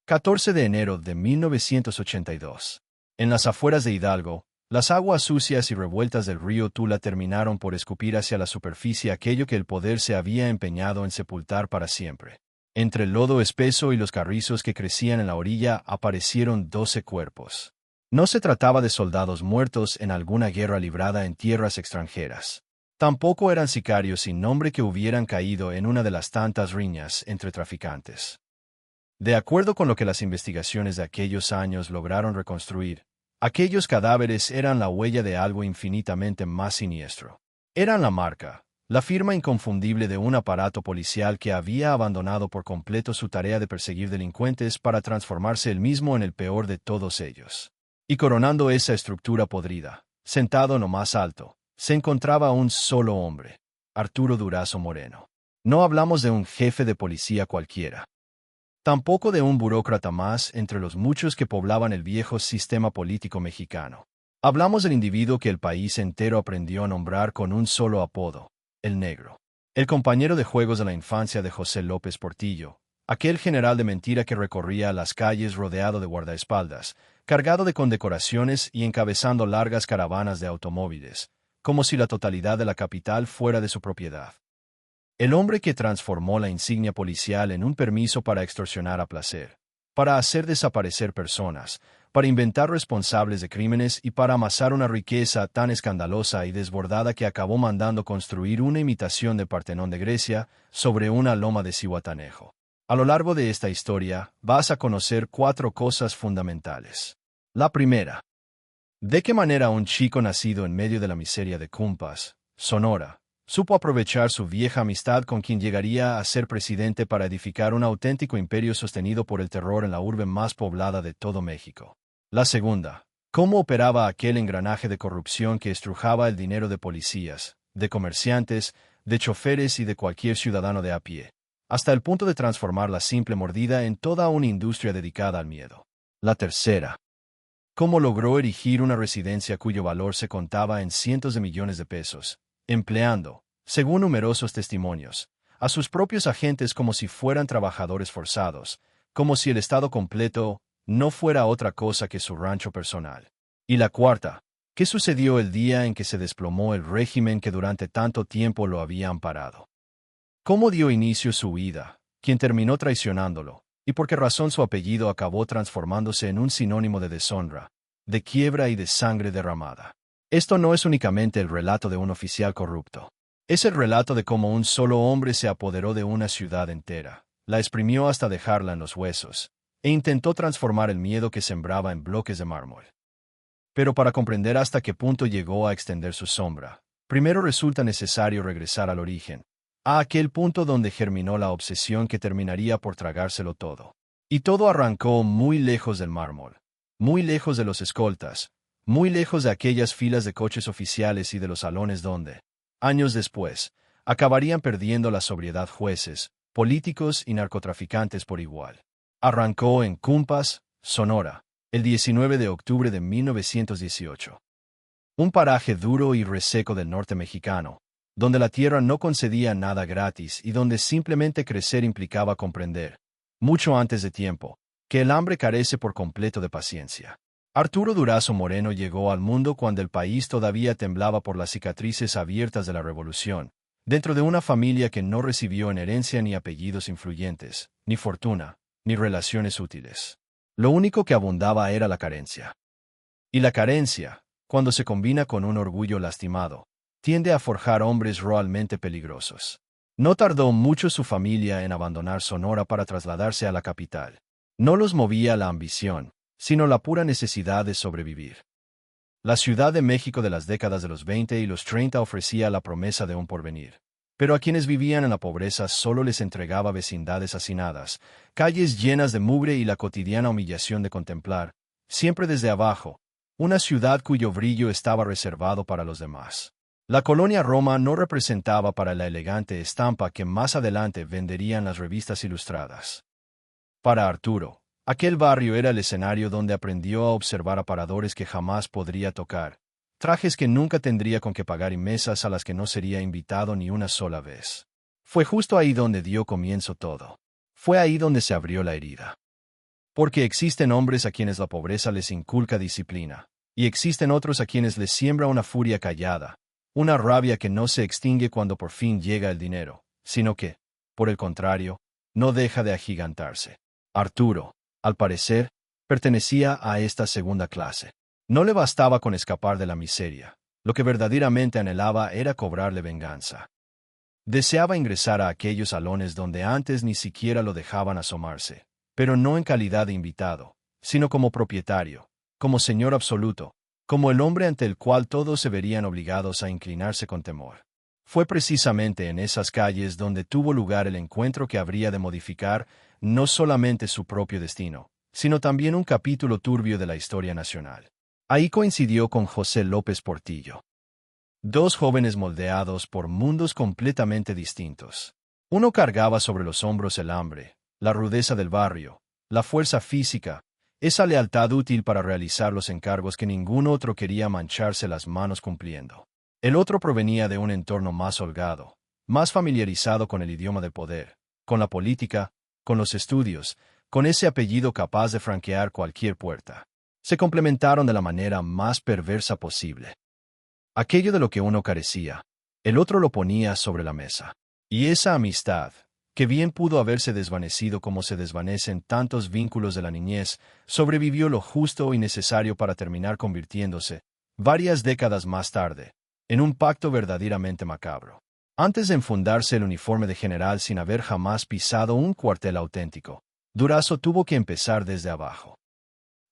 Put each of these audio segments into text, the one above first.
14 de enero de 1982. En las afueras de Hidalgo, las aguas sucias y revueltas del río Tula terminaron por escupir hacia la superficie aquello que el poder se había empeñado en sepultar para siempre. Entre el lodo espeso y los carrizos que crecían en la orilla aparecieron 12 cuerpos. No se trataba de soldados muertos en alguna guerra librada en tierras extranjeras. Tampoco eran sicarios sin nombre que hubieran caído en una de las tantas riñas entre traficantes. De acuerdo con lo que las investigaciones de aquellos años lograron reconstruir, aquellos cadáveres eran la huella de algo infinitamente más siniestro. Eran la marca, la firma inconfundible de un aparato policial que había abandonado por completo su tarea de perseguir delincuentes para transformarse él mismo en el peor de todos ellos. Y coronando esa estructura podrida, sentado en lo más alto, se encontraba un solo hombre, Arturo Durazo Moreno. No hablamos de un jefe de policía cualquiera. Tampoco de un burócrata más entre los muchos que poblaban el viejo sistema político mexicano. Hablamos del individuo que el país entero aprendió a nombrar con un solo apodo, el Negro. El compañero de juegos de la infancia de José López Portillo, aquel general de mentira que recorría las calles rodeado de guardaespaldas, cargado de condecoraciones y encabezando largas caravanas de automóviles, como si la totalidad de la capital fuera de su propiedad. El hombre que transformó la insignia policial en un permiso para extorsionar a placer, para hacer desaparecer personas, para inventar responsables de crímenes y para amasar una riqueza tan escandalosa y desbordada que acabó mandando construir una imitación de Partenón de Grecia sobre una loma de Zihuatanejo. A lo largo de esta historia, vas a conocer 4 cosas fundamentales. La primera. ¿De qué manera un chico nacido en medio de la miseria de Cumpas, Sonora, supo aprovechar su vieja amistad con quien llegaría a ser presidente para edificar un auténtico imperio sostenido por el terror en la urbe más poblada de todo México? La segunda. ¿Cómo operaba aquel engranaje de corrupción que estrujaba el dinero de policías, de comerciantes, de choferes y de cualquier ciudadano de a pie, hasta el punto de transformar la simple mordida en toda una industria dedicada al miedo? La tercera. ¿Cómo logró erigir una residencia cuyo valor se contaba en cientos de millones de pesos, empleando, según numerosos testimonios, a sus propios agentes como si fueran trabajadores forzados, como si el Estado completo no fuera otra cosa que su rancho personal? Y la cuarta, ¿qué sucedió el día en que se desplomó el régimen que durante tanto tiempo lo había amparado? ¿Cómo dio inicio su huida, quien terminó traicionándolo, y por qué razón su apellido acabó transformándose en un sinónimo de deshonra, de quiebra y de sangre derramada? Esto no es únicamente el relato de un oficial corrupto. Es el relato de cómo un solo hombre se apoderó de una ciudad entera, la exprimió hasta dejarla en los huesos, e intentó transformar el miedo que sembraba en bloques de mármol. Pero para comprender hasta qué punto llegó a extender su sombra, primero resulta necesario regresar al origen, a aquel punto donde germinó la obsesión que terminaría por tragárselo todo. Y todo arrancó muy lejos del mármol, muy lejos de los escoltas, muy lejos de aquellas filas de coches oficiales y de los salones donde, años después, acabarían perdiendo la sobriedad jueces, políticos y narcotraficantes por igual. Arrancó en Cumpas, Sonora, el 19 de octubre de 1918. Un paraje duro y reseco del norte mexicano, donde la tierra no concedía nada gratis y donde simplemente crecer implicaba comprender, mucho antes de tiempo, que el hambre carece por completo de paciencia. Arturo Durazo Moreno llegó al mundo cuando el país todavía temblaba por las cicatrices abiertas de la revolución, dentro de una familia que no recibió en herencia ni apellidos influyentes, ni fortuna, ni relaciones útiles. Lo único que abundaba era la carencia. Y la carencia, cuando se combina con un orgullo lastimado, tiende a forjar hombres realmente peligrosos. No tardó mucho su familia en abandonar Sonora para trasladarse a la capital. No los movía la ambición, sino la pura necesidad de sobrevivir. La Ciudad de México de las décadas de los 20 y los 30 ofrecía la promesa de un porvenir. Pero a quienes vivían en la pobreza solo les entregaba vecindades hacinadas, calles llenas de mugre y la cotidiana humillación de contemplar, siempre desde abajo, una ciudad cuyo brillo estaba reservado para los demás. La colonia Roma no representaba para la elegante estampa que más adelante venderían las revistas ilustradas. Para Arturo, aquel barrio era el escenario donde aprendió a observar aparadores que jamás podría tocar, trajes que nunca tendría con que pagar y mesas a las que no sería invitado ni una sola vez. Fue justo ahí donde dio comienzo todo. Fue ahí donde se abrió la herida. Porque existen hombres a quienes la pobreza les inculca disciplina, y existen otros a quienes les siembra una furia callada, una rabia que no se extingue cuando por fin llega el dinero, sino que, por el contrario, no deja de agigantarse. Arturo, al parecer, pertenecía a esta segunda clase. No le bastaba con escapar de la miseria. Lo que verdaderamente anhelaba era cobrarle venganza. Deseaba ingresar a aquellos salones donde antes ni siquiera lo dejaban asomarse, pero no en calidad de invitado, sino como propietario, como señor absoluto, como el hombre ante el cual todos se verían obligados a inclinarse con temor. Fue precisamente en esas calles donde tuvo lugar el encuentro que habría de modificar no solamente su propio destino, sino también un capítulo turbio de la historia nacional. Ahí coincidió con José López Portillo. Dos jóvenes moldeados por mundos completamente distintos. Uno cargaba sobre los hombros el hambre, la rudeza del barrio, la fuerza física, esa lealtad útil para realizar los encargos que ningún otro quería mancharse las manos cumpliendo. El otro provenía de un entorno más holgado, más familiarizado con el idioma del poder, con la política, con los estudios, con ese apellido capaz de franquear cualquier puerta. Se complementaron de la manera más perversa posible. Aquello de lo que uno carecía, el otro lo ponía sobre la mesa. Y esa amistad, que bien pudo haberse desvanecido como se desvanecen tantos vínculos de la niñez, sobrevivió lo justo y necesario para terminar convirtiéndose, varias décadas más tarde, en un pacto verdaderamente macabro. Antes de enfundarse el uniforme de general sin haber jamás pisado un cuartel auténtico, Durazo tuvo que empezar desde abajo.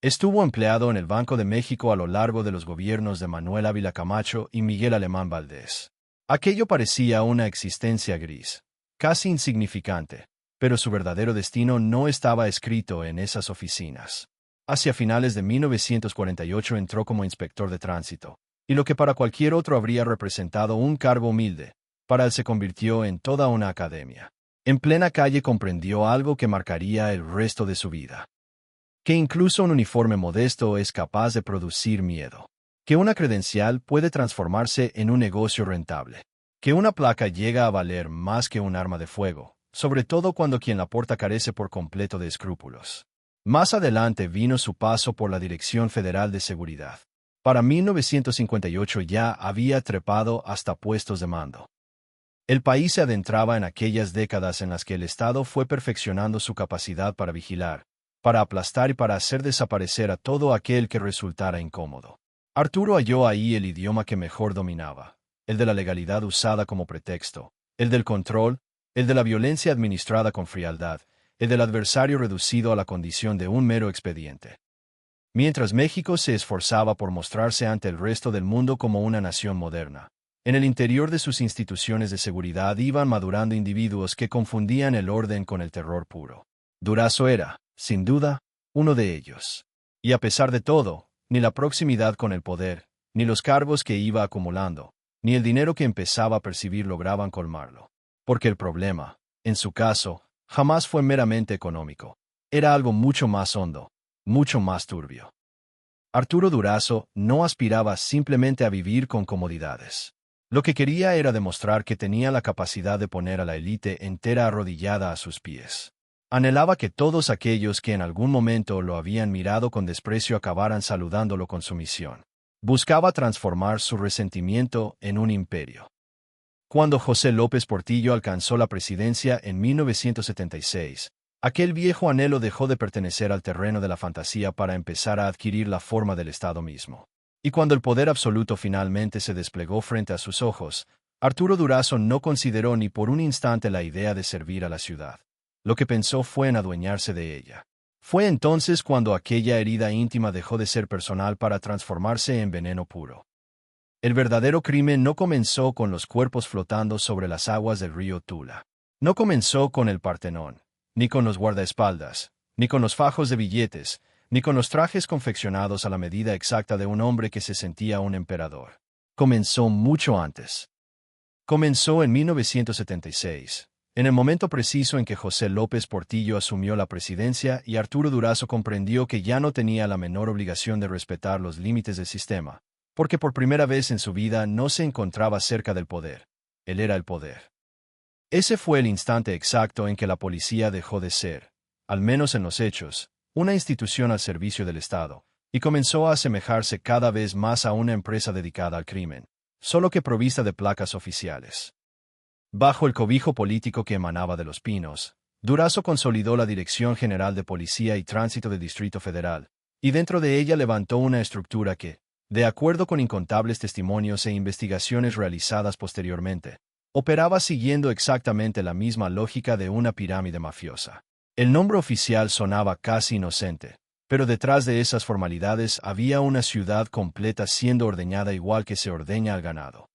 Estuvo empleado en el Banco de México a lo largo de los gobiernos de Manuel Ávila Camacho y Miguel Alemán Valdés. Aquello parecía una existencia gris, casi insignificante, pero su verdadero destino no estaba escrito en esas oficinas. Hacia finales de 1948 entró como inspector de tránsito, y lo que para cualquier otro habría representado un cargo humilde, para él se convirtió en toda una academia. En plena calle comprendió algo que marcaría el resto de su vida. Que incluso un uniforme modesto es capaz de producir miedo. Que una credencial puede transformarse en un negocio rentable. Que una placa llega a valer más que un arma de fuego, sobre todo cuando quien la porta carece por completo de escrúpulos. Más adelante vino su paso por la Dirección Federal de Seguridad. Para 1958 ya había trepado hasta puestos de mando. El país se adentraba en aquellas décadas en las que el Estado fue perfeccionando su capacidad para vigilar, para aplastar y para hacer desaparecer a todo aquel que resultara incómodo. Arturo halló ahí el idioma que mejor dominaba, el de la legalidad usada como pretexto, el del control, el de la violencia administrada con frialdad, el del adversario reducido a la condición de un mero expediente. Mientras México se esforzaba por mostrarse ante el resto del mundo como una nación moderna, en el interior de sus instituciones de seguridad iban madurando individuos que confundían el orden con el terror puro. Durazo era, sin duda, uno de ellos. Y a pesar de todo, ni la proximidad con el poder, ni los cargos que iba acumulando, ni el dinero que empezaba a percibir lograban colmarlo. Porque el problema, en su caso, jamás fue meramente económico. Era algo mucho más hondo, mucho más turbio. Arturo Durazo no aspiraba simplemente a vivir con comodidades. Lo que quería era demostrar que tenía la capacidad de poner a la élite entera arrodillada a sus pies. Anhelaba que todos aquellos que en algún momento lo habían mirado con desprecio acabaran saludándolo con sumisión. Buscaba transformar su resentimiento en un imperio. Cuando José López Portillo alcanzó la presidencia en 1976, aquel viejo anhelo dejó de pertenecer al terreno de la fantasía para empezar a adquirir la forma del Estado mismo. Y cuando el poder absoluto finalmente se desplegó frente a sus ojos, Arturo Durazo no consideró ni por un instante la idea de servir a la ciudad. Lo que pensó fue en adueñarse de ella. Fue entonces cuando aquella herida íntima dejó de ser personal para transformarse en veneno puro. El verdadero crimen no comenzó con los cuerpos flotando sobre las aguas del río Tula. No comenzó con el Partenón, ni con los guardaespaldas, ni con los fajos de billetes, ni con los trajes confeccionados a la medida exacta de un hombre que se sentía un emperador. Comenzó mucho antes. Comenzó en 1976, en el momento preciso en que José López Portillo asumió la presidencia y Arturo Durazo comprendió que ya no tenía la menor obligación de respetar los límites del sistema, porque por primera vez en su vida no se encontraba cerca del poder. Él era el poder. Ese fue el instante exacto en que la policía dejó de ser, al menos en los hechos, una institución al servicio del Estado, y comenzó a asemejarse cada vez más a una empresa dedicada al crimen, solo que provista de placas oficiales. Bajo el cobijo político que emanaba de Los Pinos, Durazo consolidó la Dirección General de Policía y Tránsito del Distrito Federal, y dentro de ella levantó una estructura que, de acuerdo con incontables testimonios e investigaciones realizadas posteriormente, operaba siguiendo exactamente la misma lógica de una pirámide mafiosa. El nombre oficial sonaba casi inocente, pero detrás de esas formalidades había una ciudad completa siendo ordeñada igual que se ordeña al ganado.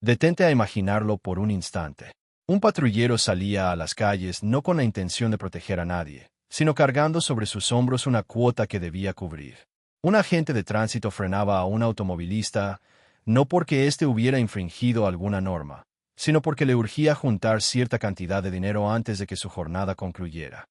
Detente a imaginarlo por un instante. Un patrullero salía a las calles no con la intención de proteger a nadie, sino cargando sobre sus hombros una cuota que debía cubrir. Un agente de tránsito frenaba a un automovilista, no porque éste hubiera infringido alguna norma, sino porque le urgía juntar cierta cantidad de dinero antes de que su jornada concluyera.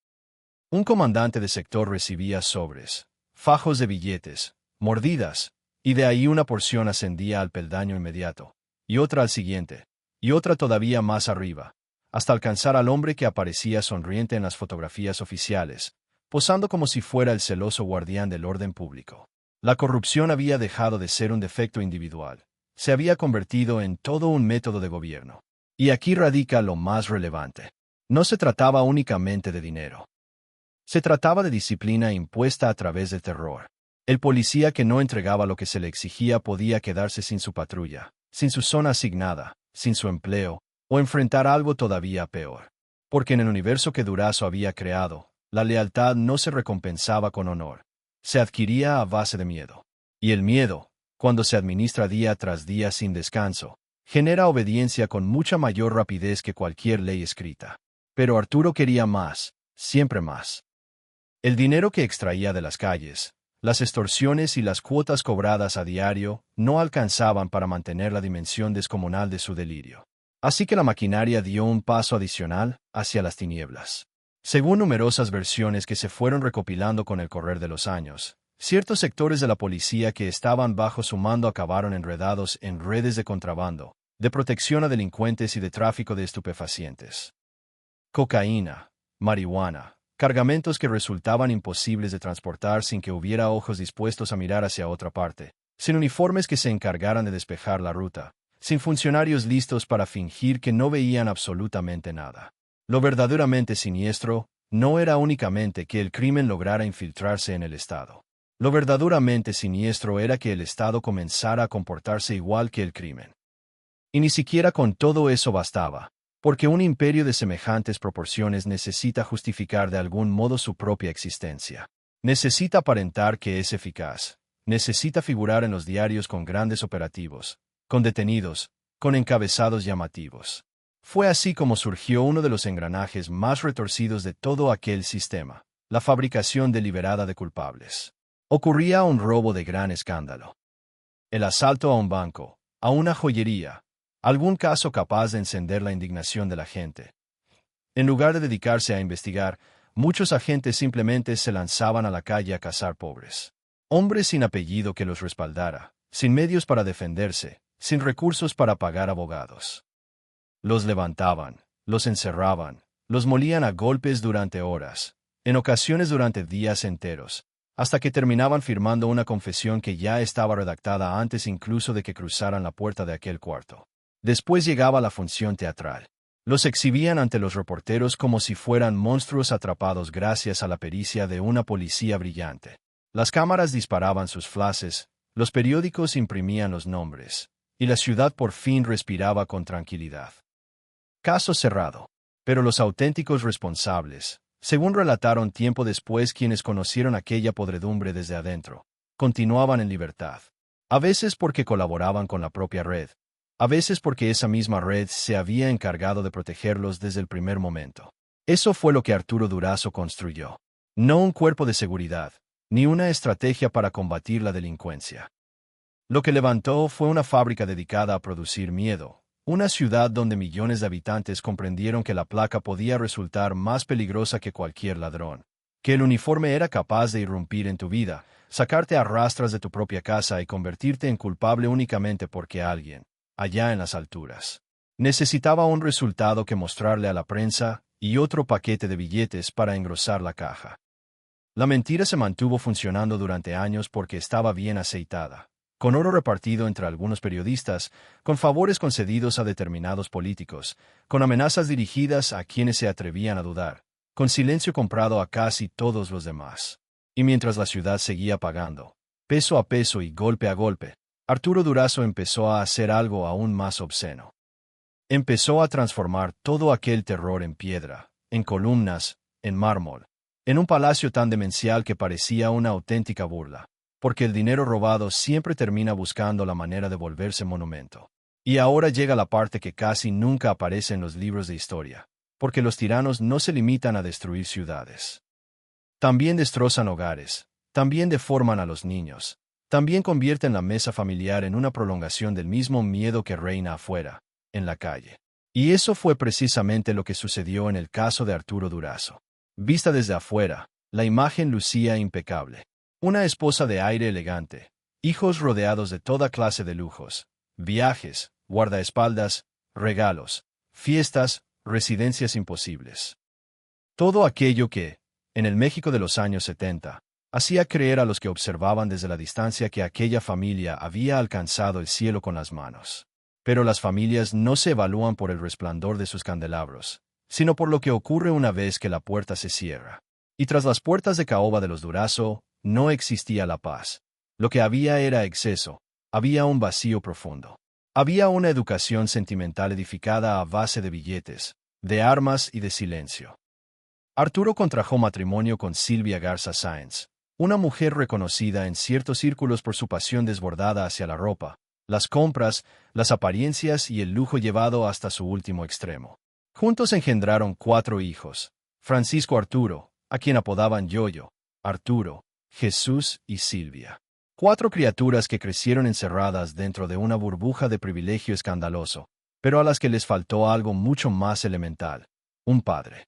Un comandante de sector recibía sobres, fajos de billetes, mordidas, y de ahí una porción ascendía al peldaño inmediato, y otra al siguiente, y otra todavía más arriba, hasta alcanzar al hombre que aparecía sonriente en las fotografías oficiales, posando como si fuera el celoso guardián del orden público. La corrupción había dejado de ser un defecto individual, se había convertido en todo un método de gobierno. Y aquí radica lo más relevante. No se trataba únicamente de dinero. Se trataba de disciplina impuesta a través del terror. El policía que no entregaba lo que se le exigía podía quedarse sin su patrulla, sin su zona asignada, sin su empleo, o enfrentar algo todavía peor. Porque en el universo que Durazo había creado, la lealtad no se recompensaba con honor. Se adquiría a base de miedo. Y el miedo, cuando se administra día tras día sin descanso, genera obediencia con mucha mayor rapidez que cualquier ley escrita. Pero Arturo quería más, siempre más. El dinero que extraía de las calles, las extorsiones y las cuotas cobradas a diario no alcanzaban para mantener la dimensión descomunal de su delirio. Así que la maquinaria dio un paso adicional hacia las tinieblas. Según numerosas versiones que se fueron recopilando con el correr de los años, ciertos sectores de la policía que estaban bajo su mando acabaron enredados en redes de contrabando, de protección a delincuentes y de tráfico de estupefacientes. Cocaína, marihuana, cargamentos que resultaban imposibles de transportar sin que hubiera ojos dispuestos a mirar hacia otra parte, sin uniformes que se encargaran de despejar la ruta, sin funcionarios listos para fingir que no veían absolutamente nada. Lo verdaderamente siniestro no era únicamente que el crimen lograra infiltrarse en el Estado. Lo verdaderamente siniestro era que el Estado comenzara a comportarse igual que el crimen. Y ni siquiera con todo eso bastaba, porque un imperio de semejantes proporciones necesita justificar de algún modo su propia existencia. Necesita aparentar que es eficaz, necesita figurar en los diarios con grandes operativos, con detenidos, con encabezados llamativos. Fue así como surgió uno de los engranajes más retorcidos de todo aquel sistema, la fabricación deliberada de culpables. Ocurría un robo de gran escándalo. El asalto a un banco, a una joyería, algún caso capaz de encender la indignación de la gente. En lugar de dedicarse a investigar, muchos agentes simplemente se lanzaban a la calle a cazar pobres. Hombres sin apellido que los respaldara, sin medios para defenderse, sin recursos para pagar abogados. Los levantaban, los encerraban, los molían a golpes durante horas, en ocasiones durante días enteros, hasta que terminaban firmando una confesión que ya estaba redactada antes incluso de que cruzaran la puerta de aquel cuarto. Después llegaba la función teatral. Los exhibían ante los reporteros como si fueran monstruos atrapados gracias a la pericia de una policía brillante. Las cámaras disparaban sus flashes, los periódicos imprimían los nombres, y la ciudad por fin respiraba con tranquilidad. Caso cerrado. Pero los auténticos responsables, según relataron tiempo después quienes conocieron aquella podredumbre desde adentro, continuaban en libertad. A veces porque colaboraban con la propia red, a veces porque esa misma red se había encargado de protegerlos desde el primer momento. Eso fue lo que Arturo Durazo construyó. No un cuerpo de seguridad, ni una estrategia para combatir la delincuencia. Lo que levantó fue una fábrica dedicada a producir miedo, una ciudad donde millones de habitantes comprendieron que la placa podía resultar más peligrosa que cualquier ladrón, que el uniforme era capaz de irrumpir en tu vida, sacarte a rastras de tu propia casa y convertirte en culpable únicamente porque alguien, allá en las alturas, necesitaba un resultado que mostrarle a la prensa y otro paquete de billetes para engrosar la caja. La mentira se mantuvo funcionando durante años porque estaba bien aceitada, con oro repartido entre algunos periodistas, con favores concedidos a determinados políticos, con amenazas dirigidas a quienes se atrevían a dudar, con silencio comprado a casi todos los demás. Y mientras la ciudad seguía pagando, peso a peso y golpe a golpe, Arturo Durazo empezó a hacer algo aún más obsceno. Empezó a transformar todo aquel terror en piedra, en columnas, en mármol, en un palacio tan demencial que parecía una auténtica burla, porque el dinero robado siempre termina buscando la manera de volverse monumento. Y ahora llega la parte que casi nunca aparece en los libros de historia, porque los tiranos no se limitan a destruir ciudades. También destrozan hogares, también deforman a los niños, también convierten la mesa familiar en una prolongación del mismo miedo que reina afuera, en la calle. Y eso fue precisamente lo que sucedió en el caso de Arturo Durazo. Vista desde afuera, la imagen lucía impecable. Una esposa de aire elegante, hijos rodeados de toda clase de lujos, viajes, guardaespaldas, regalos, fiestas, residencias imposibles. Todo aquello que, en el México de los años 70, hacía creer a los que observaban desde la distancia que aquella familia había alcanzado el cielo con las manos. Pero las familias no se evalúan por el resplandor de sus candelabros, sino por lo que ocurre una vez que la puerta se cierra. Y tras las puertas de caoba de los Durazo, no existía la paz. Lo que había era exceso, había un vacío profundo. Había una educación sentimental edificada a base de billetes, de armas y de silencio. Arturo contrajo matrimonio con Silvia Garza Sáenz, una mujer reconocida en ciertos círculos por su pasión desbordada hacia la ropa, las compras, las apariencias y el lujo llevado hasta su último extremo. Juntos engendraron 4 hijos: Francisco Arturo, a quien apodaban Yoyo, Arturo, Jesús y Silvia. 4 criaturas que crecieron encerradas dentro de una burbuja de privilegio escandaloso, pero a las que les faltó algo mucho más elemental: un padre.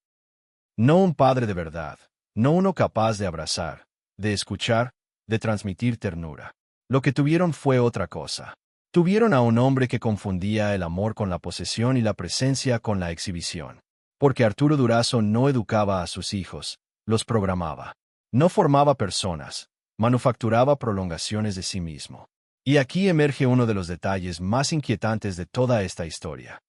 No un padre de verdad, no uno capaz de abrazar, de escuchar, de transmitir ternura. Lo que tuvieron fue otra cosa. Tuvieron a un hombre que confundía el amor con la posesión y la presencia con la exhibición. Porque Arturo Durazo no educaba a sus hijos, los programaba. No formaba personas, manufacturaba prolongaciones de sí mismo. Y aquí emerge uno de los detalles más inquietantes de toda esta historia.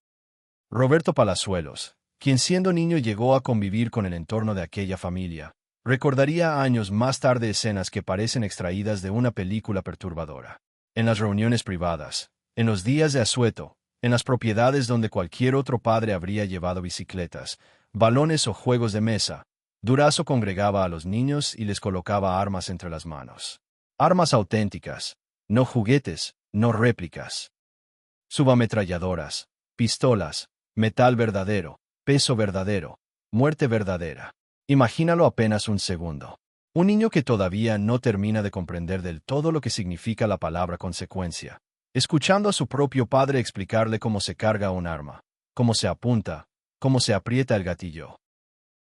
Roberto Palazuelos, quien siendo niño llegó a convivir con el entorno de aquella familia, recordaría años más tarde escenas que parecen extraídas de una película perturbadora. En las reuniones privadas, en los días de asueto, en las propiedades donde cualquier otro padre habría llevado bicicletas, balones o juegos de mesa, Durazo congregaba a los niños y les colocaba armas entre las manos. Armas auténticas, no juguetes, no réplicas. Subametralladoras, pistolas, metal verdadero, peso verdadero, muerte verdadera. Imagínalo apenas un segundo. Un niño que todavía no termina de comprender del todo lo que significa la palabra consecuencia, escuchando a su propio padre explicarle cómo se carga un arma, cómo se apunta, cómo se aprieta el gatillo.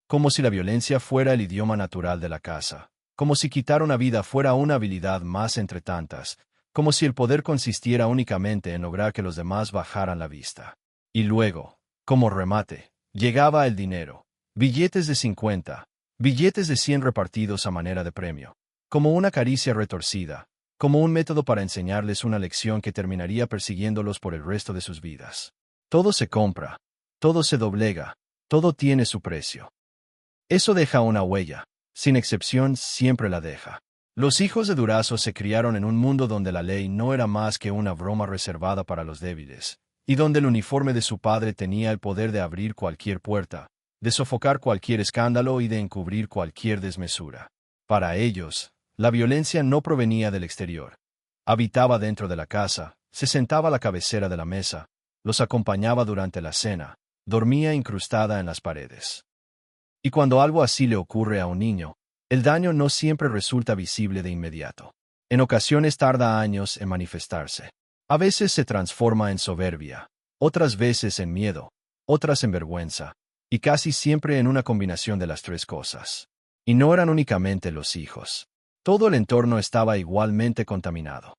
Como si la violencia fuera el idioma natural de la casa, como si quitar una vida fuera una habilidad más entre tantas, como si el poder consistiera únicamente en lograr que los demás bajaran la vista. Y luego, como remate, llegaba el dinero, billetes de 50, billetes de 100 repartidos a manera de premio, como una caricia retorcida, como un método para enseñarles una lección que terminaría persiguiéndolos por el resto de sus vidas. Todo se compra, todo se doblega, todo tiene su precio. Eso deja una huella, sin excepción siempre la deja. Los hijos de Durazo se criaron en un mundo donde la ley no era más que una broma reservada para los débiles, y donde el uniforme de su padre tenía el poder de abrir cualquier puerta, de sofocar cualquier escándalo y de encubrir cualquier desmesura. Para ellos, la violencia no provenía del exterior. Habitaba dentro de la casa, se sentaba a la cabecera de la mesa, los acompañaba durante la cena, dormía incrustada en las paredes. Y cuando algo así le ocurre a un niño, el daño no siempre resulta visible de inmediato. En ocasiones tarda años en manifestarse. A veces se transforma en soberbia, otras veces en miedo, otras en vergüenza, y casi siempre en una combinación de las 3 cosas. Y no eran únicamente los hijos. Todo el entorno estaba igualmente contaminado.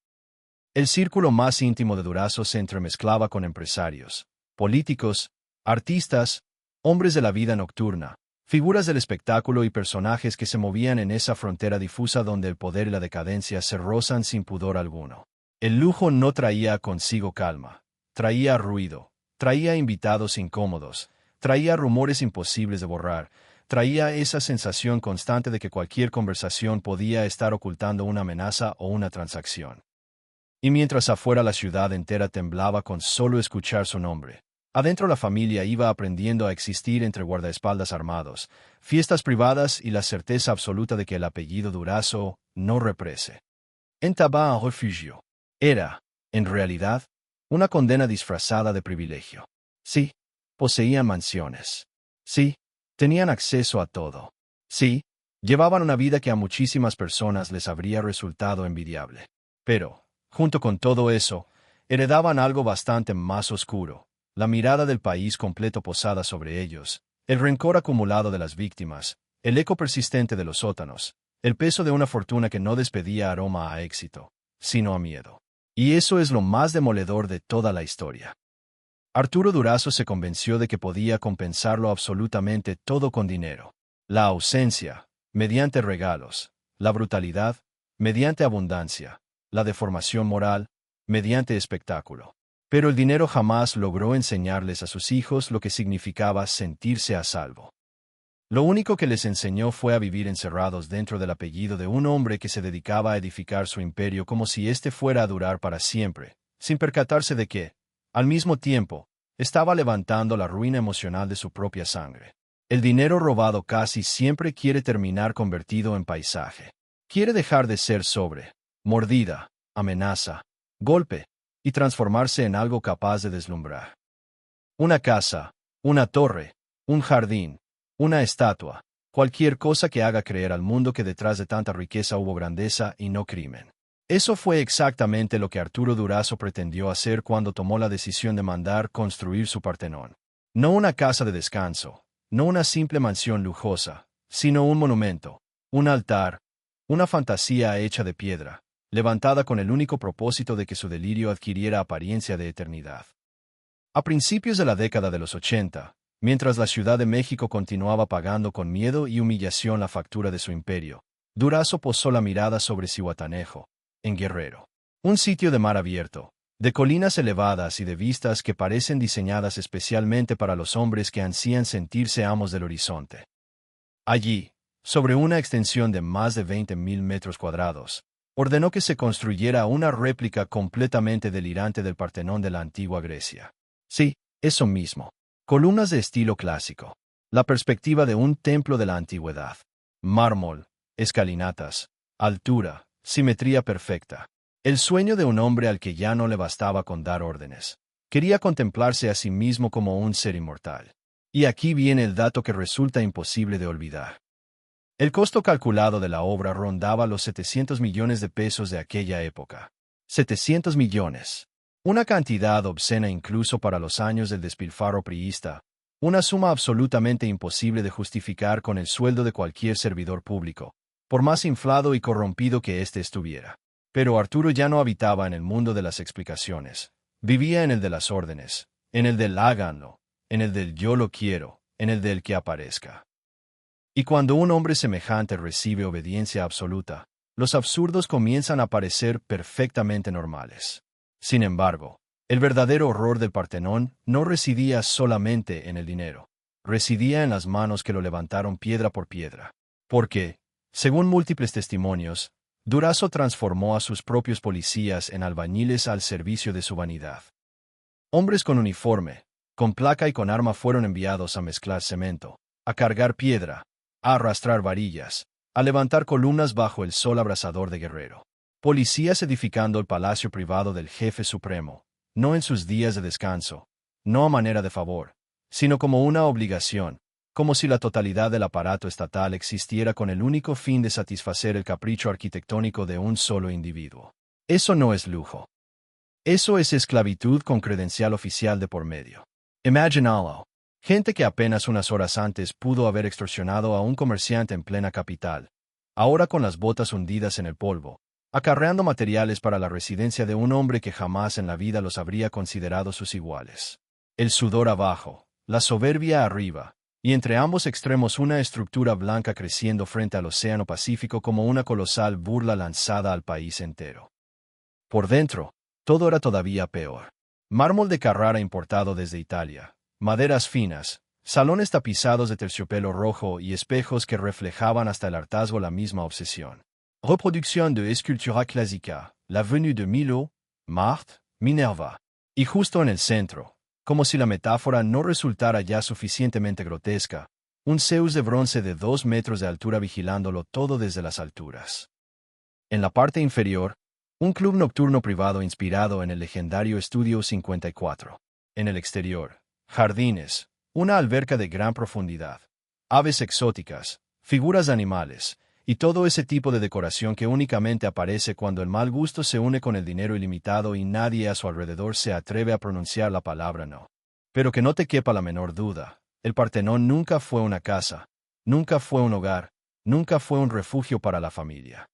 El círculo más íntimo de Durazo se entremezclaba con empresarios, políticos, artistas, hombres de la vida nocturna, Figuras del espectáculo y personajes que se movían en esa frontera difusa donde el poder y la decadencia se rozan sin pudor alguno. El lujo no traía consigo calma, traía ruido, traía invitados incómodos, traía rumores imposibles de borrar, traía esa sensación constante de que cualquier conversación podía estar ocultando una amenaza o una transacción. Y mientras afuera la ciudad entera temblaba con solo escuchar su nombre, adentro la familia iba aprendiendo a existir entre guardaespaldas armados, fiestas privadas y la certeza absoluta de que el apellido Durazo no represe. Entaba en refugio. Era, en realidad, una condena disfrazada de privilegio. Sí, poseían mansiones. Sí, tenían acceso a todo. Sí, llevaban una vida que a muchísimas personas les habría resultado envidiable. Pero, junto con todo eso, heredaban algo bastante más oscuro, la mirada del país completo posada sobre ellos, el rencor acumulado de las víctimas, el eco persistente de los sótanos, el peso de una fortuna que no despedía aroma a éxito, sino a miedo. Y eso es lo más demoledor de toda la historia. Arturo Durazo se convenció de que podía compensarlo absolutamente todo con dinero. La ausencia, mediante regalos; la brutalidad, mediante abundancia; la deformación moral, mediante espectáculo. Pero el dinero jamás logró enseñarles a sus hijos lo que significaba sentirse a salvo. Lo único que les enseñó fue a vivir encerrados dentro del apellido de un hombre que se dedicaba a edificar su imperio como si éste fuera a durar para siempre, sin percatarse de que, al mismo tiempo, estaba levantando la ruina emocional de su propia sangre. El dinero robado casi siempre quiere terminar convertido en paisaje. Quiere dejar de ser mordida, amenaza, golpe, y transformarse en algo capaz de deslumbrar. Una casa, una torre, un jardín, una estatua, cualquier cosa que haga creer al mundo que detrás de tanta riqueza hubo grandeza y no crimen. Eso fue exactamente lo que Arturo Durazo pretendió hacer cuando tomó la decisión de mandar construir su Partenón. No una casa de descanso, no una simple mansión lujosa, sino un monumento, un altar, una fantasía hecha de piedra, levantada con el único propósito de que su delirio adquiriera apariencia de eternidad. A principios de la década de los 80, mientras la Ciudad de México continuaba pagando con miedo y humillación la factura de su imperio, Durazo posó la mirada sobre Zihuatanejo, en Guerrero. Un sitio de mar abierto, de colinas elevadas y de vistas que parecen diseñadas especialmente para los hombres que ansían sentirse amos del horizonte. Allí, sobre una extensión de más de 20.000 metros cuadrados, ordenó que se construyera una réplica completamente delirante del Partenón de la antigua Grecia. Sí, eso mismo. Columnas de estilo clásico. La perspectiva de un templo de la antigüedad. Mármol, escalinatas, altura, simetría perfecta. El sueño de un hombre al que ya no le bastaba con dar órdenes. Quería contemplarse a sí mismo como un ser inmortal. Y aquí viene el dato que resulta imposible de olvidar. El costo calculado de la obra rondaba los 700 millones de pesos de aquella época. 700 millones. Una cantidad obscena incluso para los años del despilfarro priista, una suma absolutamente imposible de justificar con el sueldo de cualquier servidor público, por más inflado y corrompido que éste estuviera. Pero Arturo ya no habitaba en el mundo de las explicaciones, vivía en el de las órdenes, en el del háganlo, en el del yo lo quiero, en el del que aparezca. Y cuando un hombre semejante recibe obediencia absoluta, los absurdos comienzan a parecer perfectamente normales. Sin embargo, el verdadero horror del Partenón no residía solamente en el dinero, residía en las manos que lo levantaron piedra por piedra. Porque, según múltiples testimonios, Durazo transformó a sus propios policías en albañiles al servicio de su vanidad. Hombres con uniforme, con placa y con arma fueron enviados a mezclar cemento, a cargar piedra, a arrastrar varillas, a levantar columnas bajo el sol abrasador de Guerrero. Policías edificando el palacio privado del jefe supremo, no en sus días de descanso, no a manera de favor, sino como una obligación, como si la totalidad del aparato estatal existiera con el único fin de satisfacer el capricho arquitectónico de un solo individuo. Eso no es lujo. Eso es esclavitud con credencial oficial de por medio. Imagínalo. Gente que apenas unas horas antes pudo haber extorsionado a un comerciante en plena capital, ahora con las botas hundidas en el polvo, acarreando materiales para la residencia de un hombre que jamás en la vida los habría considerado sus iguales. El sudor abajo, la soberbia arriba, y entre ambos extremos una estructura blanca creciendo frente al Océano Pacífico como una colosal burla lanzada al país entero. Por dentro, todo era todavía peor. Mármol de Carrara importado desde Italia, maderas finas, salones tapizados de terciopelo rojo y espejos que reflejaban hasta el hartazgo la misma obsesión. Reproducción de escultura clásica, la venue de Milo, Marthe, Minerva. Y justo en el centro, como si la metáfora no resultara ya suficientemente grotesca, un Zeus de bronce de 2 metros de altura vigilándolo todo desde las alturas. En la parte inferior, un club nocturno privado inspirado en el legendario Estudio 54. En el exterior, jardines, una alberca de gran profundidad, aves exóticas, figuras de animales, y todo ese tipo de decoración que únicamente aparece cuando el mal gusto se une con el dinero ilimitado y nadie a su alrededor se atreve a pronunciar la palabra no. Pero que no te quepa la menor duda, el Partenón nunca fue una casa, nunca fue un hogar, nunca fue un refugio para la familia.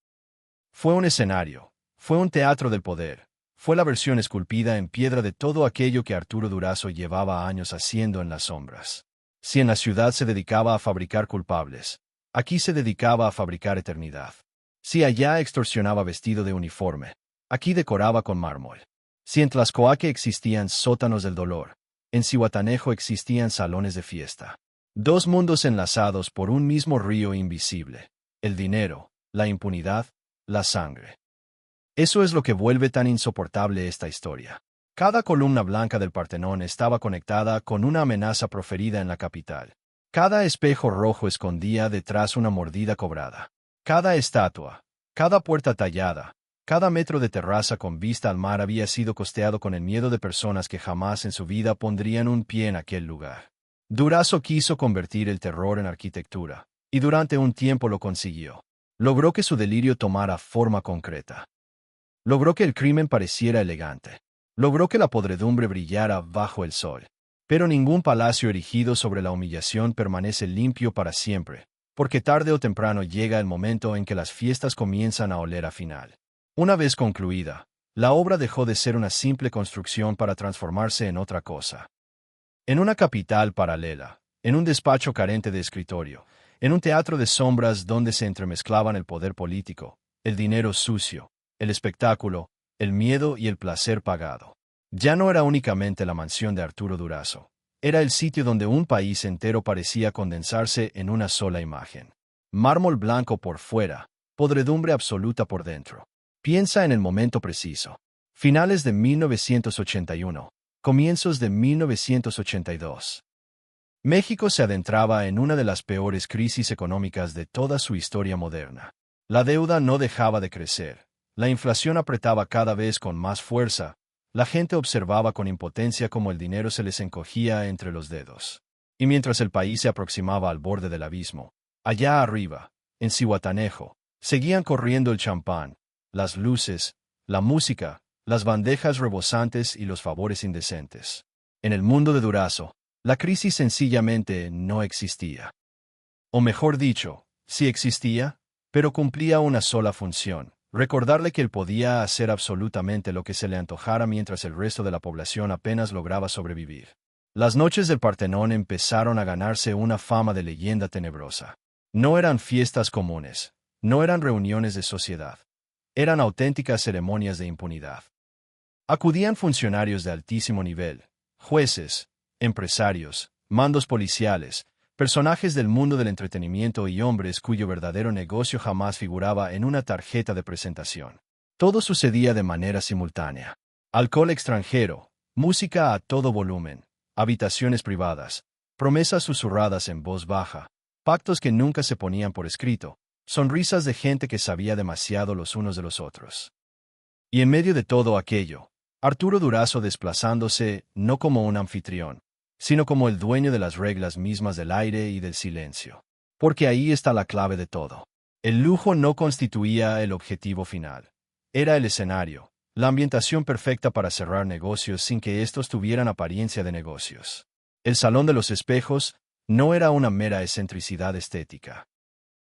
Fue un escenario, fue un teatro del poder, fue la versión esculpida en piedra de todo aquello que Arturo Durazo llevaba años haciendo en las sombras. Si en la ciudad se dedicaba a fabricar culpables, aquí se dedicaba a fabricar eternidad. Si allá extorsionaba vestido de uniforme, aquí decoraba con mármol. Si en Tlaxcoaque existían sótanos del dolor, en Zihuatanejo existían salones de fiesta. Dos mundos enlazados por un mismo río invisible: el dinero, la impunidad, la sangre. Eso es lo que vuelve tan insoportable esta historia. Cada columna blanca del Partenón estaba conectada con una amenaza proferida en la capital. Cada espejo rojo escondía detrás una mordida cobrada. Cada estatua, cada puerta tallada, cada metro de terraza con vista al mar había sido costeado con el miedo de personas que jamás en su vida pondrían un pie en aquel lugar. Durazo quiso convertir el terror en arquitectura, y durante un tiempo lo consiguió. Logró que su delirio tomara forma concreta. Logró que el crimen pareciera elegante. Logró que la podredumbre brillara bajo el sol. Pero ningún palacio erigido sobre la humillación permanece limpio para siempre, porque tarde o temprano llega el momento en que las fiestas comienzan a oler a final. Una vez concluida, la obra dejó de ser una simple construcción para transformarse en otra cosa. En una capital paralela, en un despacho carente de escritorio, en un teatro de sombras donde se entremezclaban el poder político, el dinero sucio, el espectáculo, el miedo y el placer pagado. Ya no era únicamente la mansión de Arturo Durazo, era el sitio donde un país entero parecía condensarse en una sola imagen. Mármol blanco por fuera, podredumbre absoluta por dentro. Piensa en el momento preciso. Finales de 1981, comienzos de 1982. México se adentraba en una de las peores crisis económicas de toda su historia moderna. La deuda no dejaba de crecer. La inflación apretaba cada vez con más fuerza. La gente observaba con impotencia cómo el dinero se les encogía entre los dedos. Y mientras el país se aproximaba al borde del abismo, allá arriba, en Zihuatanejo, seguían corriendo el champán, las luces, la música, las bandejas rebosantes y los favores indecentes. En el mundo de Durazo, la crisis sencillamente no existía. O mejor dicho, sí existía, pero cumplía una sola función: recordarle que él podía hacer absolutamente lo que se le antojara mientras el resto de la población apenas lograba sobrevivir. Las noches del Partenón empezaron a ganarse una fama de leyenda tenebrosa. No eran fiestas comunes, no eran reuniones de sociedad. Eran auténticas ceremonias de impunidad. Acudían funcionarios de altísimo nivel, jueces, empresarios, mandos policiales, personajes del mundo del entretenimiento y hombres cuyo verdadero negocio jamás figuraba en una tarjeta de presentación. Todo sucedía de manera simultánea. Alcohol extranjero, música a todo volumen, habitaciones privadas, promesas susurradas en voz baja, pactos que nunca se ponían por escrito, sonrisas de gente que sabía demasiado los unos de los otros. Y en medio de todo aquello, Arturo Durazo desplazándose no como un anfitrión, sino como el dueño de las reglas mismas del aire y del silencio. Porque ahí está la clave de todo. El lujo no constituía el objetivo final. Era el escenario, la ambientación perfecta para cerrar negocios sin que estos tuvieran apariencia de negocios. El Salón de los Espejos no era una mera excentricidad estética.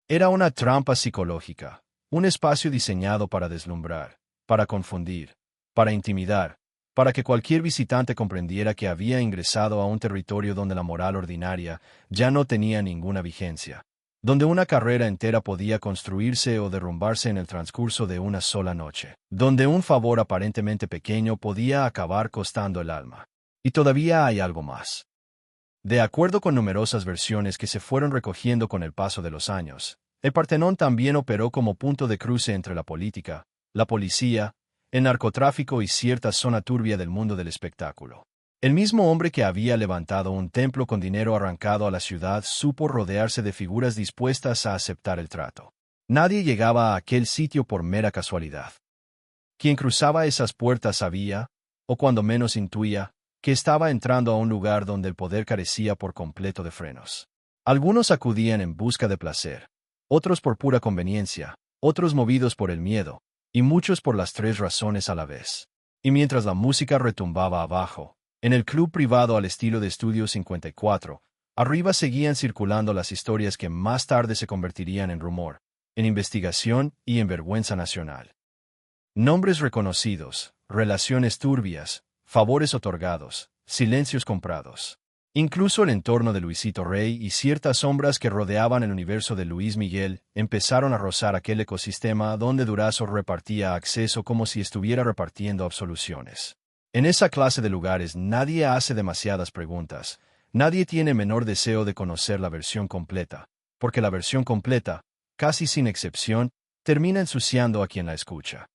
Era una trampa psicológica, un espacio diseñado para deslumbrar, para confundir, para intimidar, para que cualquier visitante comprendiera que había ingresado a un territorio donde la moral ordinaria ya no tenía ninguna vigencia, donde una carrera entera podía construirse o derrumbarse en el transcurso de una sola noche, donde un favor aparentemente pequeño podía acabar costando el alma. Y todavía hay algo más. De acuerdo con numerosas versiones que se fueron recogiendo con el paso de los años, el Partenón también operó como punto de cruce entre la política, la policía, el narcotráfico y cierta zona turbia del mundo del espectáculo. El mismo hombre que había levantado un templo con dinero arrancado a la ciudad supo rodearse de figuras dispuestas a aceptar el trato. Nadie llegaba a aquel sitio por mera casualidad. Quien cruzaba esas puertas sabía, o cuando menos intuía, que estaba entrando a un lugar donde el poder carecía por completo de frenos. Algunos acudían en busca de placer, otros por pura conveniencia, otros movidos por el miedo, y muchos por las tres razones a la vez. Y mientras la música retumbaba abajo, en el club privado al estilo de Estudio 54, arriba seguían circulando las historias que más tarde se convertirían en rumor, en investigación y en vergüenza nacional. Nombres reconocidos, relaciones turbias, favores otorgados, silencios comprados. Incluso el entorno de Luisito Rey y ciertas sombras que rodeaban el universo de Luis Miguel empezaron a rozar aquel ecosistema donde Durazo repartía acceso como si estuviera repartiendo absoluciones. En esa clase de lugares nadie hace demasiadas preguntas, nadie tiene menor deseo de conocer la versión completa, porque la versión completa, casi sin excepción, termina ensuciando a quien la escucha.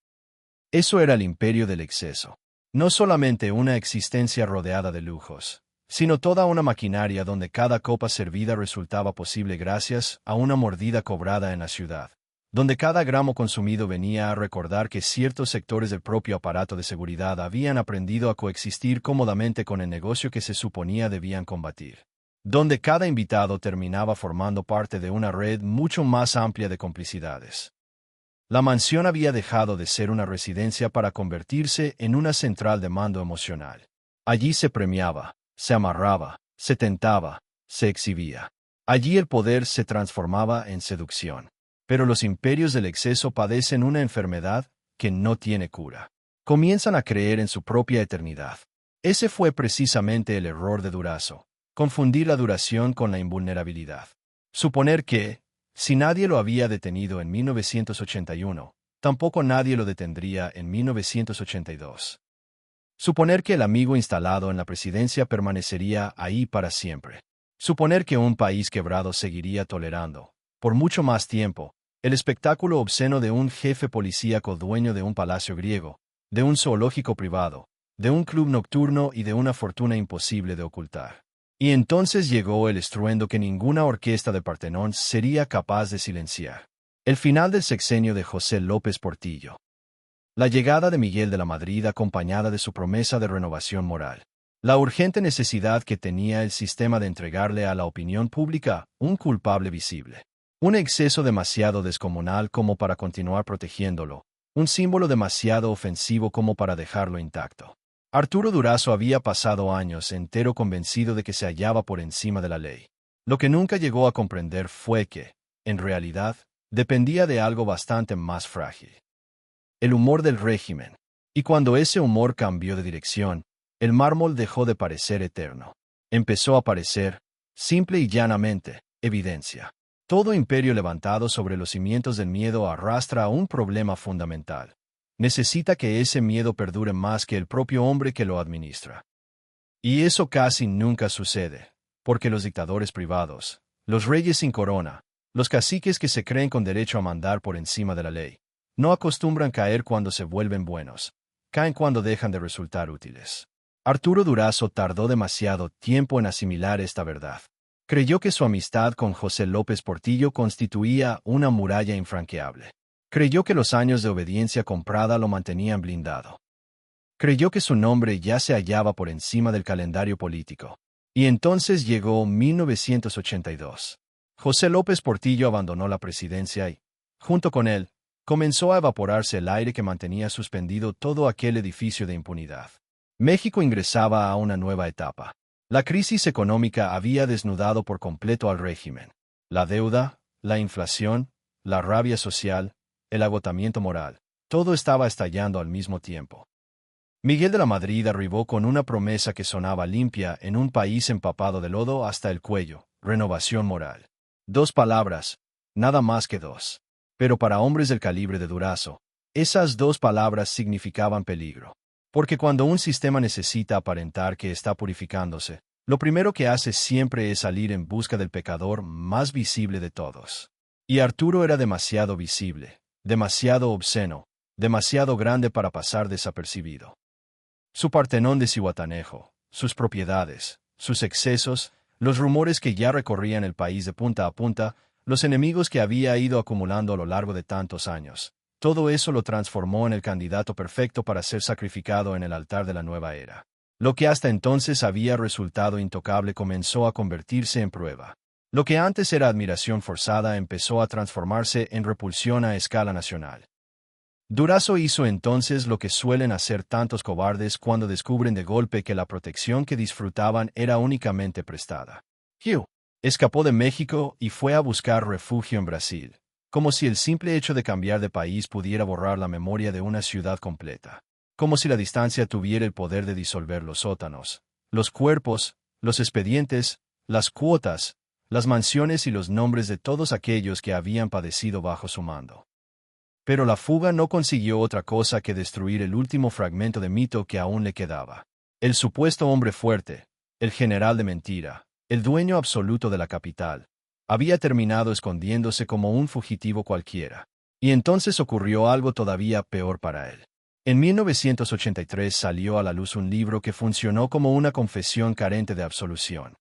Eso era el imperio del exceso. No solamente una existencia rodeada de lujos, sino toda una maquinaria donde cada copa servida resultaba posible gracias a una mordida cobrada en la ciudad, donde cada gramo consumido venía a recordar que ciertos sectores del propio aparato de seguridad habían aprendido a coexistir cómodamente con el negocio que se suponía debían combatir, donde cada invitado terminaba formando parte de una red mucho más amplia de complicidades. La mansión había dejado de ser una residencia para convertirse en una central de mando emocional. Allí se premiaba, se amarraba, se tentaba, se exhibía. Allí el poder se transformaba en seducción. Pero los imperios del exceso padecen una enfermedad que no tiene cura. Comienzan a creer en su propia eternidad. Ese fue precisamente el error de Durazo, confundir la duración con la invulnerabilidad. Suponer que, si nadie lo había detenido en 1981, tampoco nadie lo detendría en 1982. Suponer que el amigo instalado en la presidencia permanecería ahí para siempre. Suponer que un país quebrado seguiría tolerando, por mucho más tiempo, el espectáculo obsceno de un jefe policíaco dueño de un palacio griego, de un zoológico privado, de un club nocturno y de una fortuna imposible de ocultar. Y entonces llegó el estruendo que ninguna orquesta de Partenón sería capaz de silenciar. El final del sexenio de José López Portillo. La llegada de Miguel de la Madrid acompañada de su promesa de renovación moral. La urgente necesidad que tenía el sistema de entregarle a la opinión pública un culpable visible. Un exceso demasiado descomunal como para continuar protegiéndolo, un símbolo demasiado ofensivo como para dejarlo intacto. Arturo Durazo había pasado años entero convencido de que se hallaba por encima de la ley. Lo que nunca llegó a comprender fue que, en realidad, dependía de algo bastante más frágil. El humor del régimen. Y cuando ese humor cambió de dirección, el mármol dejó de parecer eterno. Empezó a parecer, simple y llanamente, evidencia. Todo imperio levantado sobre los cimientos del miedo arrastra a un problema fundamental. Necesita que ese miedo perdure más que el propio hombre que lo administra. Y eso casi nunca sucede, porque los dictadores privados, los reyes sin corona, los caciques que se creen con derecho a mandar por encima de la ley, no acostumbran caer cuando se vuelven buenos, caen cuando dejan de resultar útiles. Arturo Durazo tardó demasiado tiempo en asimilar esta verdad. Creyó que su amistad con José López Portillo constituía una muralla infranqueable. Creyó que los años de obediencia comprada lo mantenían blindado. Creyó que su nombre ya se hallaba por encima del calendario político. Y entonces llegó 1982. José López Portillo abandonó la presidencia y, junto con él, comenzó a evaporarse el aire que mantenía suspendido todo aquel edificio de impunidad. México ingresaba a una nueva etapa. La crisis económica había desnudado por completo al régimen. La deuda, la inflación, la rabia social, el agotamiento moral, todo estaba estallando al mismo tiempo. Miguel de la Madrid arribó con una promesa que sonaba limpia en un país empapado de lodo hasta el cuello: renovación moral. 2 palabras, nada más que 2. Pero para hombres del calibre de Durazo, esas 2 palabras significaban peligro. Porque cuando un sistema necesita aparentar que está purificándose, lo primero que hace siempre es salir en busca del pecador más visible de todos. Y Arturo era demasiado visible, demasiado obsceno, demasiado grande para pasar desapercibido. Su Partenón de Zihuatanejo, sus propiedades, sus excesos, los rumores que ya recorrían el país de punta a punta, los enemigos que había ido acumulando a lo largo de tantos años. Todo eso lo transformó en el candidato perfecto para ser sacrificado en el altar de la nueva era. Lo que hasta entonces había resultado intocable comenzó a convertirse en prueba. Lo que antes era admiración forzada empezó a transformarse en repulsión a escala nacional. Durazo hizo entonces lo que suelen hacer tantos cobardes cuando descubren de golpe que la protección que disfrutaban era únicamente prestada. Hugh escapó de México y fue a buscar refugio en Brasil, como si el simple hecho de cambiar de país pudiera borrar la memoria de una ciudad completa, como si la distancia tuviera el poder de disolver los sótanos, los cuerpos, los expedientes, las cuotas, las mansiones y los nombres de todos aquellos que habían padecido bajo su mando. Pero la fuga no consiguió otra cosa que destruir el último fragmento de mito que aún le quedaba. El supuesto hombre fuerte, el general de mentira, el dueño absoluto de la capital, había terminado escondiéndose como un fugitivo cualquiera. Y entonces ocurrió algo todavía peor para él. En 1983 salió a la luz un libro que funcionó como una confesión carente de absolución.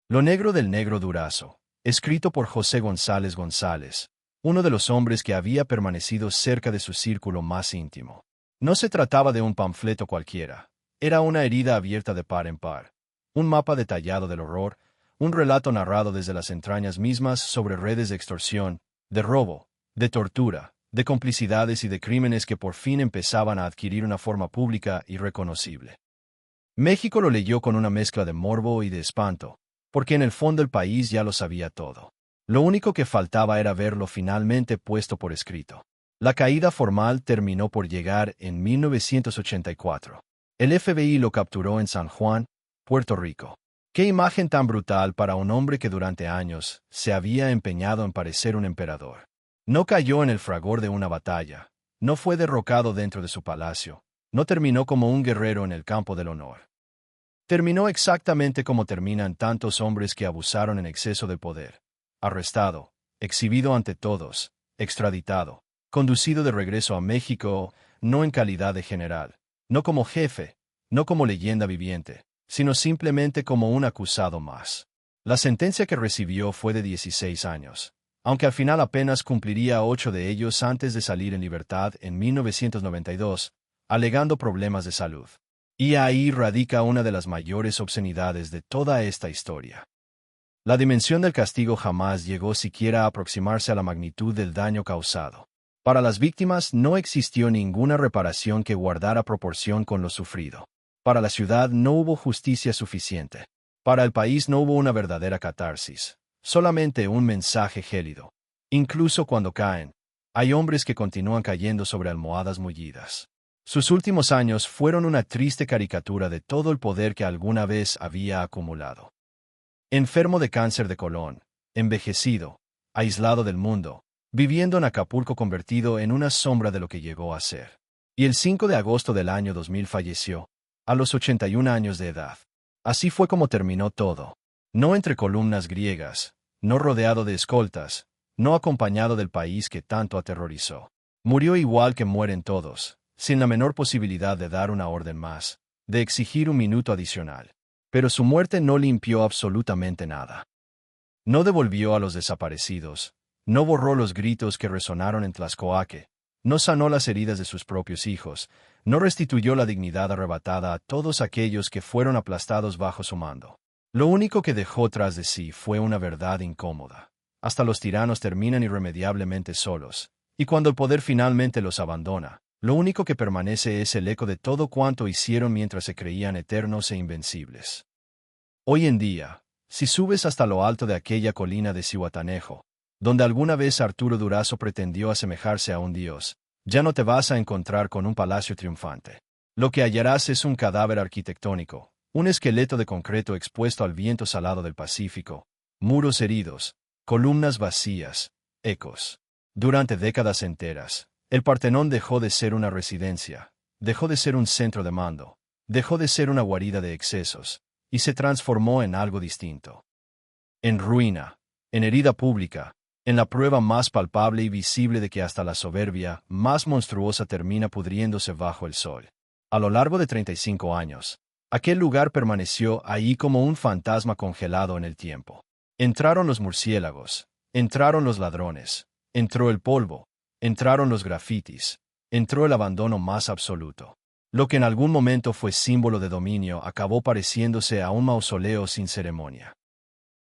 Lo negro del negro Durazo, escrito por José González González, uno de los hombres que había permanecido cerca de su círculo más íntimo. No se trataba de un panfleto cualquiera, era una herida abierta de par en par, un mapa detallado del horror, un relato narrado desde las entrañas mismas sobre redes de extorsión, de robo, de tortura, de complicidades y de crímenes que por fin empezaban a adquirir una forma pública y reconocible. México lo leyó con una mezcla de morbo y de espanto, porque en el fondo el país ya lo sabía todo. Lo único que faltaba era verlo finalmente puesto por escrito. La caída formal terminó por llegar en 1984. El FBI lo capturó en San Juan, Puerto Rico. Qué imagen tan brutal para un hombre que durante años se había empeñado en parecer un emperador. No cayó en el fragor de una batalla, no fue derrocado dentro de su palacio, no terminó como un guerrero en el campo del honor. Terminó exactamente como terminan tantos hombres que abusaron en exceso de poder. Arrestado, exhibido ante todos, extraditado, conducido de regreso a México, no en calidad de general, no como jefe, no como leyenda viviente, sino simplemente como un acusado más. La sentencia que recibió fue de 16 años, aunque al final apenas cumpliría 8 de ellos antes de salir en libertad en 1992, alegando problemas de salud. Y ahí radica una de las mayores obscenidades de toda esta historia. La dimensión del castigo jamás llegó siquiera a aproximarse a la magnitud del daño causado. Para las víctimas no existió ninguna reparación que guardara proporción con lo sufrido. Para la ciudad no hubo justicia suficiente. Para el país no hubo una verdadera catarsis, solamente un mensaje gélido. Incluso cuando caen, hay hombres que continúan cayendo sobre almohadas mullidas. Sus últimos años fueron una triste caricatura de todo el poder que alguna vez había acumulado. Enfermo de cáncer de colon, envejecido, aislado del mundo, viviendo en Acapulco convertido en una sombra de lo que llegó a ser. Y el 5 de agosto del año 2000 falleció, a los 81 años de edad. Así fue como terminó todo. No entre columnas griegas, no rodeado de escoltas, no acompañado del país que tanto aterrorizó. Murió igual que mueren todos, sin la menor posibilidad de dar una orden más, de exigir un minuto adicional. Pero su muerte no limpió absolutamente nada. No devolvió a los desaparecidos, no borró los gritos que resonaron en Tlaxcoaque, no sanó las heridas de sus propios hijos, no restituyó la dignidad arrebatada a todos aquellos que fueron aplastados bajo su mando. Lo único que dejó tras de sí fue una verdad incómoda. Hasta los tiranos terminan irremediablemente solos, y cuando el poder finalmente los abandona, lo único que permanece es el eco de todo cuanto hicieron mientras se creían eternos e invencibles. Hoy en día, si subes hasta lo alto de aquella colina de Zihuatanejo, donde alguna vez Arturo Durazo pretendió asemejarse a un dios, ya no te vas a encontrar con un palacio triunfante. Lo que hallarás es un cadáver arquitectónico, un esqueleto de concreto expuesto al viento salado del Pacífico, muros heridos, columnas vacías, ecos. Durante décadas enteras, el Partenón dejó de ser una residencia, dejó de ser un centro de mando, dejó de ser una guarida de excesos, y se transformó en algo distinto. En ruina, en herida pública, en la prueba más palpable y visible de que hasta la soberbia más monstruosa termina pudriéndose bajo el sol. A lo largo de 35 años, aquel lugar permaneció ahí como un fantasma congelado en el tiempo. Entraron los murciélagos, entraron los ladrones, entró el polvo, entraron los grafitis, entró el abandono más absoluto. Lo que en algún momento fue símbolo de dominio acabó pareciéndose a un mausoleo sin ceremonia.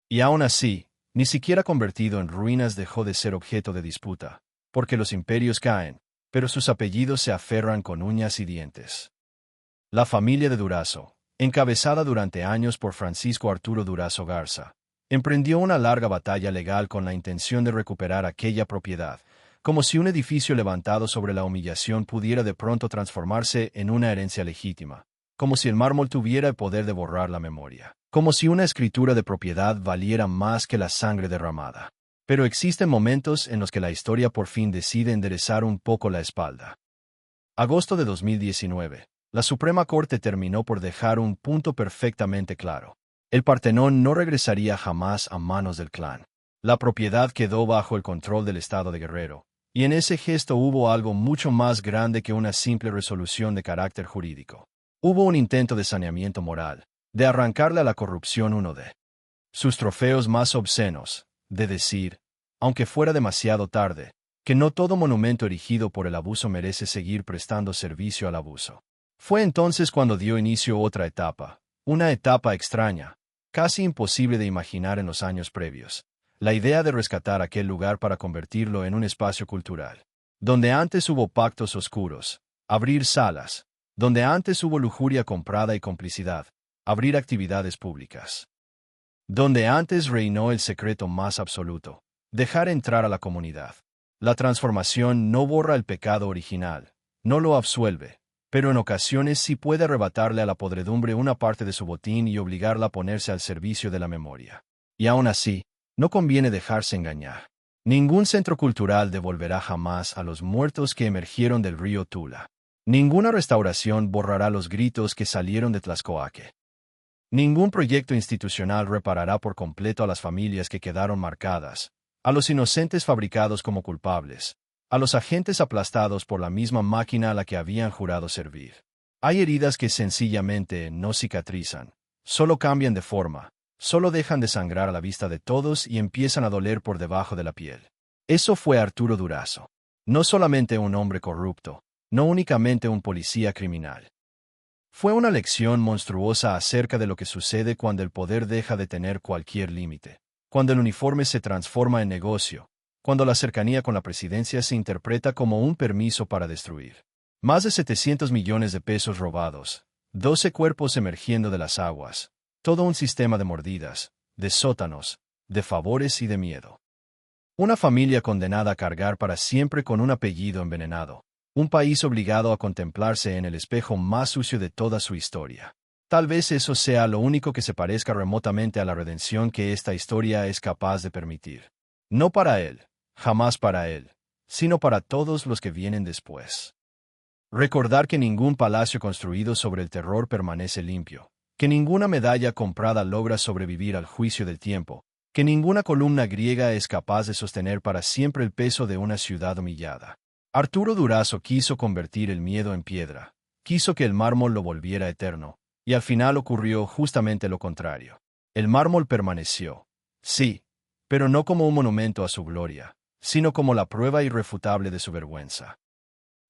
Y aún así, ni siquiera convertido en ruinas dejó de ser objeto de disputa, porque los imperios caen, pero sus apellidos se aferran con uñas y dientes. La familia de Durazo, encabezada durante años por Francisco Arturo Durazo Garza, emprendió una larga batalla legal con la intención de recuperar aquella propiedad, como si un edificio levantado sobre la humillación pudiera de pronto transformarse en una herencia legítima, como si el mármol tuviera el poder de borrar la memoria, como si una escritura de propiedad valiera más que la sangre derramada. Pero existen momentos en los que la historia por fin decide enderezar un poco la espalda. Agosto de 2019. La Suprema Corte terminó por dejar un punto perfectamente claro. El Partenón no regresaría jamás a manos del clan. La propiedad quedó bajo el control del Estado de Guerrero, y en ese gesto hubo algo mucho más grande que una simple resolución de carácter jurídico. Hubo un intento de saneamiento moral, de arrancarle a la corrupción uno de sus trofeos más obscenos, de decir, aunque fuera demasiado tarde, que no todo monumento erigido por el abuso merece seguir prestando servicio al abuso. Fue entonces cuando dio inicio otra etapa, una etapa extraña, casi imposible de imaginar en los años previos, la idea de rescatar aquel lugar para convertirlo en un espacio cultural. Donde antes hubo pactos oscuros, abrir salas, donde antes hubo lujuria comprada y complicidad, abrir actividades públicas. Donde antes reinó el secreto más absoluto, dejar entrar a la comunidad. La transformación no borra el pecado original, no lo absuelve, pero en ocasiones sí puede arrebatarle a la podredumbre una parte de su botín y obligarla a ponerse al servicio de la memoria. Y aún así, no conviene dejarse engañar. Ningún centro cultural devolverá jamás a los muertos que emergieron del río Tula. Ninguna restauración borrará los gritos que salieron de Tlaxcoaque. Ningún proyecto institucional reparará por completo a las familias que quedaron marcadas, a los inocentes fabricados como culpables, a los agentes aplastados por la misma máquina a la que habían jurado servir. Hay heridas que sencillamente no cicatrizan, solo cambian de forma, solo dejan de sangrar a la vista de todos y empiezan a doler por debajo de la piel. Eso fue Arturo Durazo. No solamente un hombre corrupto, no únicamente un policía criminal. Fue una lección monstruosa acerca de lo que sucede cuando el poder deja de tener cualquier límite, cuando el uniforme se transforma en negocio, cuando la cercanía con la presidencia se interpreta como un permiso para destruir. Más de 700 millones de pesos robados, 12 cuerpos emergiendo de las aguas, todo un sistema de mordidas, de sótanos, de favores y de miedo. Una familia condenada a cargar para siempre con un apellido envenenado, un país obligado a contemplarse en el espejo más sucio de toda su historia. Tal vez eso sea lo único que se parezca remotamente a la redención que esta historia es capaz de permitir. No para él, jamás para él, sino para todos los que vienen después. Recordar que ningún palacio construido sobre el terror permanece limpio, que ninguna medalla comprada logra sobrevivir al juicio del tiempo, que ninguna columna griega es capaz de sostener para siempre el peso de una ciudad humillada. Arturo Durazo quiso convertir el miedo en piedra, quiso que el mármol lo volviera eterno, y al final ocurrió justamente lo contrario. El mármol permaneció, sí, pero no como un monumento a su gloria, sino como la prueba irrefutable de su vergüenza.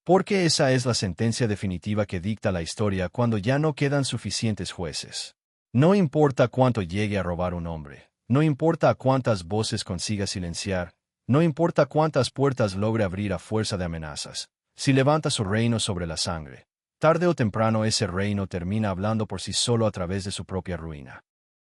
Porque esa es la sentencia definitiva que dicta la historia cuando ya no quedan suficientes jueces. No importa cuánto llegue a robar un hombre, no importa a cuántas voces consiga silenciar, no importa cuántas puertas logre abrir a fuerza de amenazas, si levanta su reino sobre la sangre, tarde o temprano ese reino termina hablando por sí solo a través de su propia ruina.